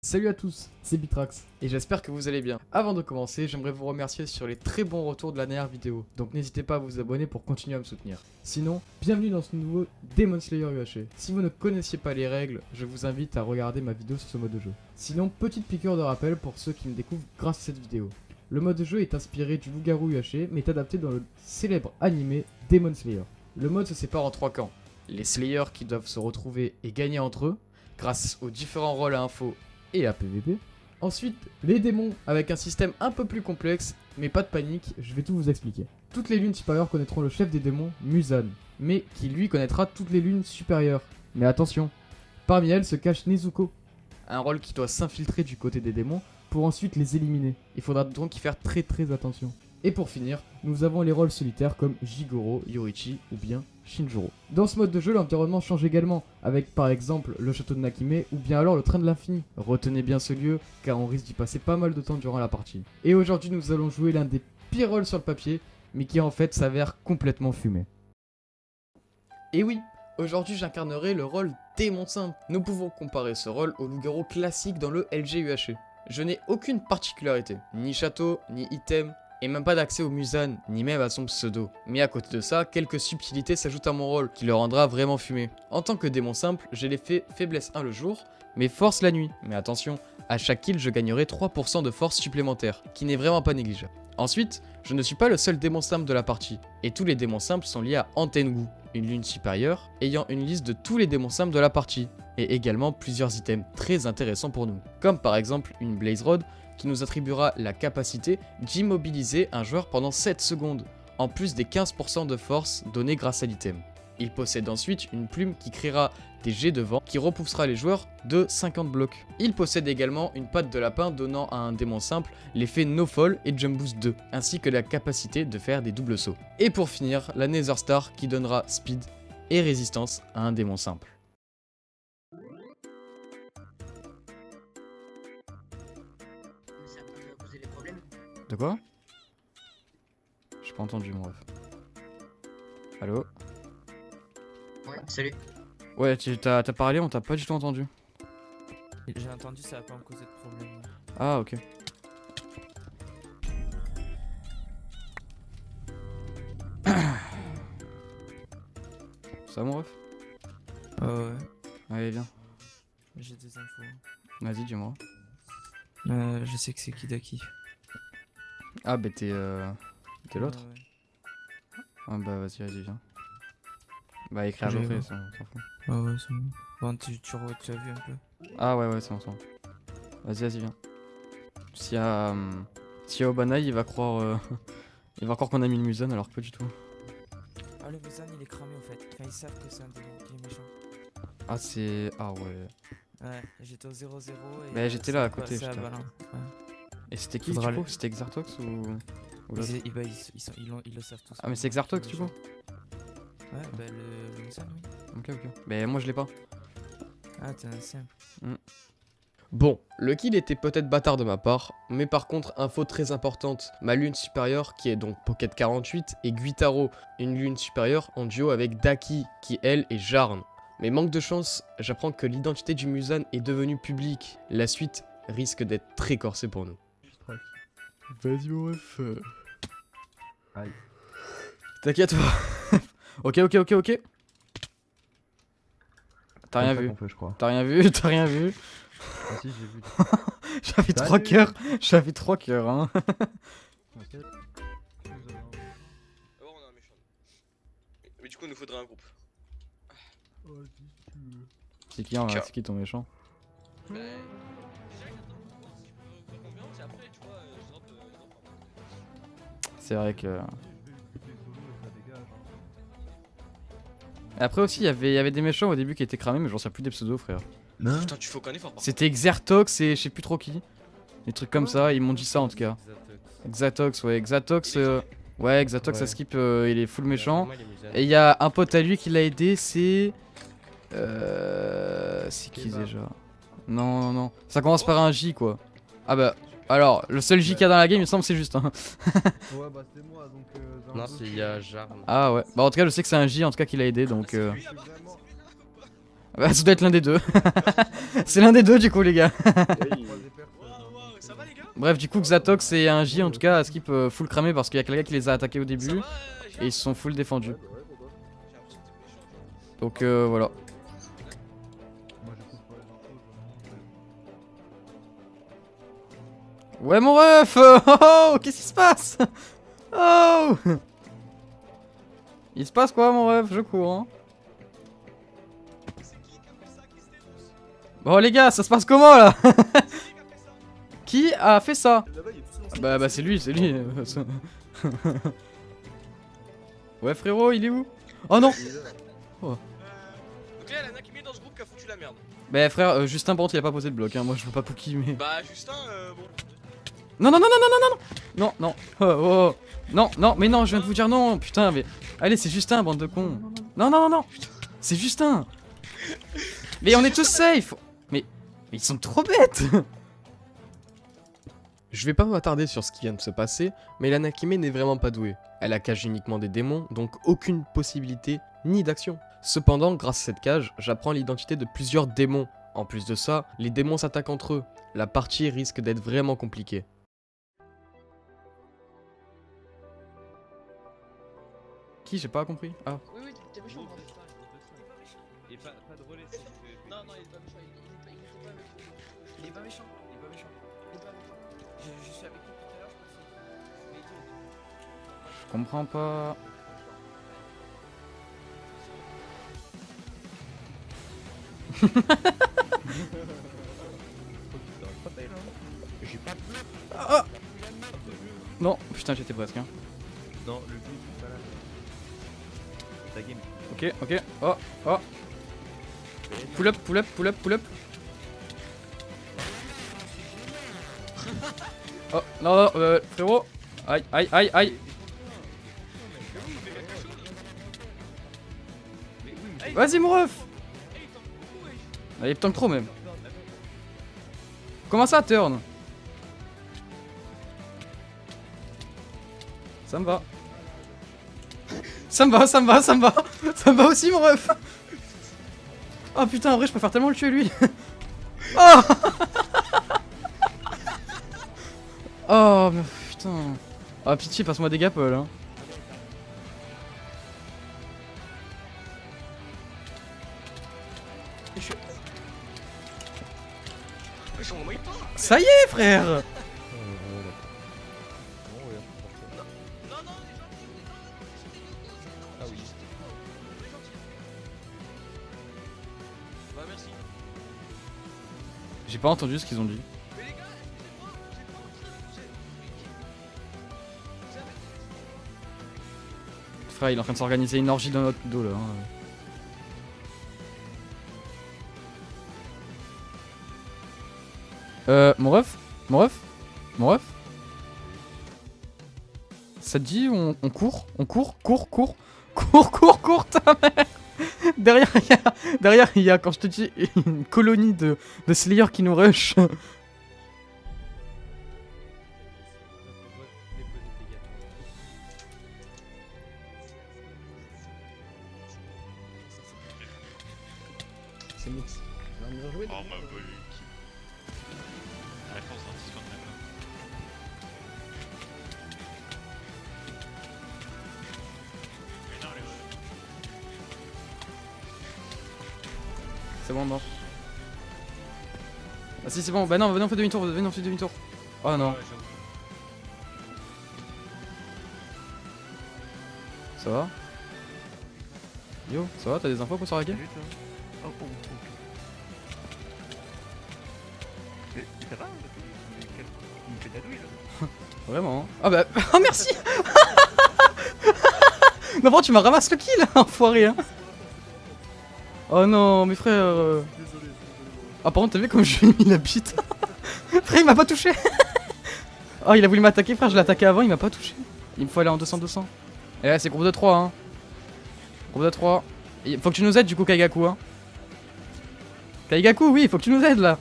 Salut à tous, c'est Bitrax et j'espère que vous allez bien. Avant de commencer, j'aimerais vous remercier sur les très bons retours de la dernière vidéo, donc n'hésitez pas à vous abonner pour continuer à me soutenir. Sinon, bienvenue dans ce nouveau Demon Slayer UHC. Si vous ne connaissiez pas les règles, je vous invite à regarder ma vidéo sur ce mode de jeu. Sinon, petite piqûre de rappel pour ceux qui me découvrent grâce à cette vidéo. Le mode de jeu est inspiré du loup-garou UHC, mais est adapté dans le célèbre animé Demon Slayer. Le mode se sépare en trois camps. Les Slayers qui doivent se retrouver et gagner entre eux, grâce aux différents rôles à info et à PVP. Ensuite, les démons avec un système un peu plus complexe, mais pas de panique, je vais tout vous expliquer. Toutes les lunes supérieures connaîtront le chef des démons, Muzan, mais qui lui connaîtra toutes les lunes supérieures. Mais attention, parmi elles se cache Nezuko, un rôle qui doit s'infiltrer du côté des démons pour ensuite les éliminer. Il faudra donc y faire très attention. Et pour finir, nous avons les rôles solitaires comme Jigoro, Yorichi ou bien Shinjuro. Dans ce mode de jeu, l'environnement change également, avec par exemple le château de Nakime ou bien alors le train de l'infini. Retenez bien ce lieu, car on risque d'y passer pas mal de temps durant la partie. Et aujourd'hui, nous allons jouer l'un des pires rôles sur le papier, mais qui en fait s'avère complètement fumé. Et oui, aujourd'hui j'incarnerai le rôle démon simple. Nous pouvons comparer ce rôle au loup-garou classique dans le LGUHC. Je n'ai aucune particularité, ni château, ni item, et même pas d'accès au Muzan, ni même à son pseudo. Mais à côté de ça, quelques subtilités s'ajoutent à mon rôle, qui le rendra vraiment fumé. En tant que démon simple, j'ai l'effet faiblesse 1 le jour, mais force la nuit. Mais attention, à chaque kill je gagnerai 3% de force supplémentaire, qui n'est vraiment pas négligeable. Ensuite, je ne suis pas le seul démon simple de la partie, et tous les démons simples sont liés à Antengu, une lune supérieure, ayant une liste de tous les démons simples de la partie, et également plusieurs items très intéressants pour nous, comme par exemple une Blaze Rod, qui nous attribuera la capacité d'immobiliser un joueur pendant 7 secondes, en plus des 15% de force donnés grâce à l'item. Il possède ensuite une plume qui créera des jets de vent qui repoussera les joueurs de 50 blocs. Il possède également une patte de lapin donnant à un démon simple l'effet No Fall et Jump Boost 2, ainsi que la capacité de faire des doubles sauts. Et pour finir, la Nether Star qui donnera speed et résistance à un démon simple. De quoi? J'ai pas entendu mon ref. Allô? Ouais, salut. Ouais, t'as parlé, on t'a pas du tout entendu. J'ai entendu, ça va pas me causer de problème. Ah, ok. Ça va mon ref? Ouais. Allez, viens. J'ai des infos. Vas-y, dis-moi. Je sais que c'est Kidaki. Ah, bah t'es l'autre? Ouais. Ah, bah vas-y, viens. Bah écris à peu près, ça on s'en fout. Ah ouais, c'est bon. Bon, tu as vu un peu? Ah ouais, c'est bon. Vas-y, viens. S'il y a Obanaï, il va croire qu'on a mis le Muzan alors que pas du tout. Ah, le Muzan il est cramé en fait. Enfin, ils savent que c'est un démon qui est méchant. Ah, c'est... Ah ouais. Ouais, j'étais au 0-0 et. Bah j'étais là à côté, ça j'étais là. Ouais. Et c'était qui Faudra du coup? le- C'était Exartox ou l'autre? Ils le savent tous. Ah mais c'est Exartox du coup? Ouais, bah le Muzan, oui. Ok. Mais moi je l'ai pas. Ah, t'es un ancien. Bon, le kill était peut-être bâtard de ma part, mais par contre, info très importante, ma lune supérieure, qui est donc Pocket 48, et Guitaro, une lune supérieure en duo avec Daki, qui elle est Jarn. Mais manque de chance, j'apprends que l'identité du Muzan est devenue publique. La suite risque d'être très corsée pour nous. Vas-y mon ref. Aïe. T'inquiète. Ok. T'as rien vu. T'as rien vu. Ah si, j'ai vu. J'avais Salut. 3 cœurs. J'avais 3 cœurs hein. Oh, on a un méchant. Mais du coup, il nous faudrait un groupe. C'est qui en c'est qui ton méchant? Bah, déjà, si je peux faire confiance, et après, tu vois, je drop. C'est vrai que... Après aussi, il y avait des méchants au début qui étaient cramés, mais j'en sais plus des pseudos, frère. Non. Putain, tu faut qu'un effort. C'était Xertox et je sais plus trop qui. Des trucs comme ça, ils m'ont dit ça en tout cas. Xatox, ouais, Xatox, ouais, Xatox, ça skip, il est full méchant. Et il y a un pote à lui qui l'a aidé, c'est... C'est qui déjà? Non. Ça commence par un J quoi. Ah bah, alors, le seul J qu'il y a dans la game, il me semble, c'est juste. Hein. Ouais, bah c'est moi donc. Non, c'est Jarn. Ah ouais, bah en tout cas, je sais que c'est un J en tout cas qui l'a aidé donc. Bah, ça doit être l'un des deux. C'est l'un des deux du coup les gars. Ça va les gars? Bref, du coup Xatox et un J en tout cas à skip full cramé parce qu'il y a quelqu'un qui les a attaqués au début et ils se sont full défendus. Donc voilà. Moi je coupe pas les infos, Ouais mon ref. Oh, qu'est-ce qui se passe? Oh. Il se passe quoi mon ref? Je cours hein. Bon les gars, ça se passe comment là? Qui a fait ça? Bah c'est lui, c'est lui. Ouais frérot, il est où? Oh non. Donc là, il y en a qui met dans ce groupe qui a foutu la merde. Bah frère, Justin par contre il a pas posé de bloc hein, moi je veux pas Pookie mais... Bah, Justin, bon. Non non non non non non non non non oh, oh, oh. Non non mais non je viens de vous dire non putain mais... Allez c'est Justin bande de cons. Non non non non c'est Justin. Mais on est tous safe. Mais ils sont trop bêtes. Je vais pas m'attarder sur ce qui vient de se passer, mais la Nakime n'est vraiment pas douée. Elle a cage uniquement des démons, donc aucune possibilité ni d'action. Cependant, grâce à cette cage, j'apprends l'identité de plusieurs démons. En plus de ça, les démons s'attaquent entre eux. La partie risque d'être vraiment compliquée. Qui? J'ai pas compris. Ah. Oui, oui, t'es méchant. Et pas de relais si tu fais. Non, non, il est pas méchant. Il est pas méchant. Il est pas méchant. Il est pas méchant. Je suis avec lui tout à l'heure, je pense. Mais Je comprends pas. Ah non, putain j'étais presque hein. Non, le but c'est pas là. Ta game. Ok, ok, oh, oh. Pull up, pull up, pull up, pull up. Oh, non, non, frérot. Aïe, aïe, aïe, aïe. Vas-y mon ref. Allez, tant que trop même. Comment ça, turn? Ça me va. Ça me va, ça me va, ça me va. Ça me va aussi mon ref. Oh putain, en vrai je préfère tellement le tuer lui. Oh. Oh mais putain. Ah pitié, passe-moi des gaples hein. Ça y est frère. Ah oui. Bah, merci. J'ai pas entendu ce qu'ils ont dit. Frère, il est en train de s'organiser une orgie dans notre dos là. Hein. Mon ref? Mon ref? Mon ref? Ça te dit on court? On court? Cours, cours! Cours, cours, cours, ta mère! Derrière, il y a, quand je te dis, une colonie de Slayer qui nous rush. C'est mix. Oh ma volée. La force d'un discours même là. Mais non, les gars. C'est bon, mort. Ah si, c'est bon. Bah non, venez on fait demi-tour, venez on fait demi-tour. Oh non. Ouais, j'avoue. Ça va? Yo, ça va? T'as des infos pour Saraki? Salut toi. Oh, oh, oh. Mais ça va? Il me fait de la douille là. Vraiment hein. Ah bah, oh merci. Non bon, tu m'as ramassé le kill, enfoiré hein. Oh non, mes frères. Ah par contre, t'as vu comme je lui ai mis la bite. Frère, il m'a pas touché. Oh, il a voulu m'attaquer, frère, je l'ai attaqué avant, il m'a pas touché. Il me faut aller en 200-200. Et là, c'est groupe de 3 hein. Groupe de 3. Il faut que tu nous aides du coup, Kaigaku hein. Kaigaku, oui, il faut que tu nous aides là.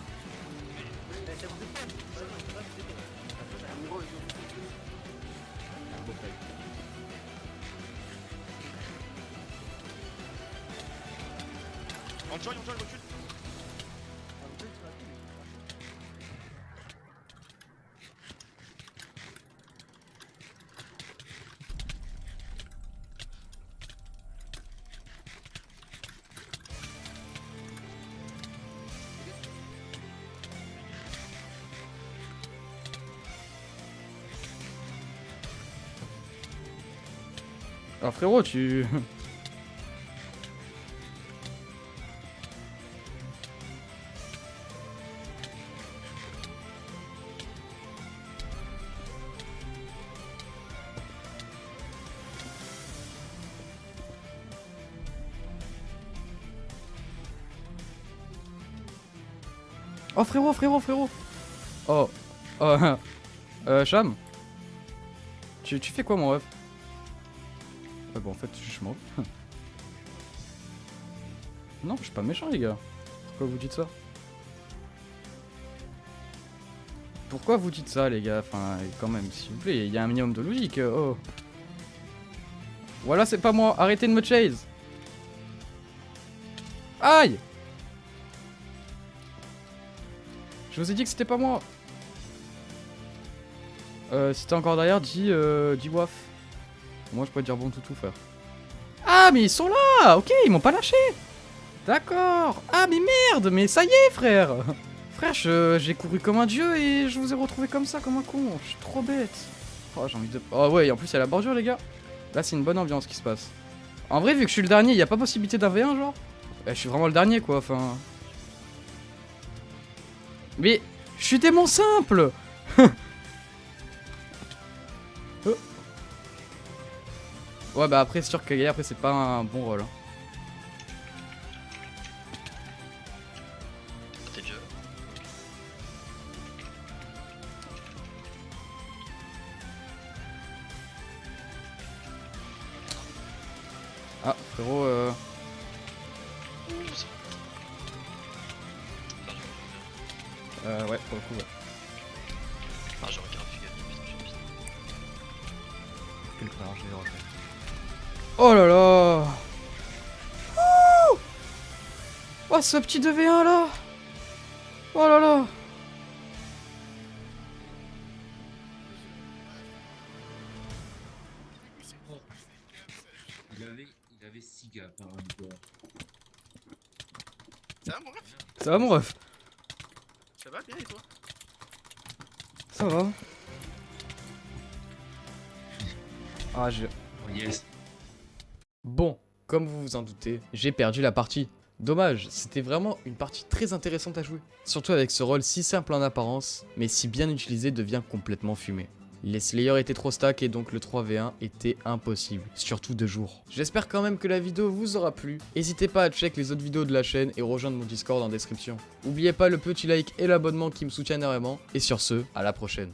join, recule. Alors frérot, tu... Oh frérot. Oh. Cham. Tu fais quoi mon ref? Ouais bon en fait je m'en... Non je suis pas méchant les gars. Pourquoi vous dites ça? Pourquoi vous dites ça les gars? Enfin quand même s'il vous plaît, il y a un minimum de logique. Oh. Voilà c'est pas moi, arrêtez de me chase. Aïe! Je vous ai dit que c'était pas moi. Si t'es encore derrière, dis waf. Moi je pourrais dire bon toutou frère. Ah mais ils sont là. Ok ils m'ont pas lâché. D'accord. Ah mais merde. Mais ça y est frère. Frère j'ai couru comme un dieu et je vous ai retrouvé comme ça comme un con. Je suis trop bête. Oh j'ai envie de... Oh ouais et en plus il y a la bordure les gars. Là c'est une bonne ambiance qui se passe. En vrai vu que je suis le dernier, il y a pas possibilité d'un V1 genre. Je suis vraiment le dernier quoi enfin. Mais je suis démon simple. Ouais bah après c'est sûr que après c'est pas un bon rôle hein. T'es déjà. Ah frérot ouais pour le coup ouais. Ah, j'aurais bien pu gagner, putain, j'ai envie. Quel connard, je l'ai refait. Oh là là. Ouh. Oh ce petit 2v1 là. Oh là là. Il avait 6 gars par un gars. Ça va mon ref? Ça va mon ref? Ça va bien et toi? Ça va. Ah je... Oh yes. Bon, comme vous vous en doutez, j'ai perdu la partie. Dommage, c'était vraiment une partie très intéressante à jouer. Surtout avec ce rôle si simple en apparence, mais si bien utilisé devient complètement fumé. Les Slayers étaient trop stack et donc le 3v1 était impossible, surtout de jour. J'espère quand même que la vidéo vous aura plu. N'hésitez pas à check les autres vidéos de la chaîne et rejoindre mon Discord en description. N'oubliez pas le petit like et l'abonnement qui me soutiennent énormément. Et sur ce, à la prochaine.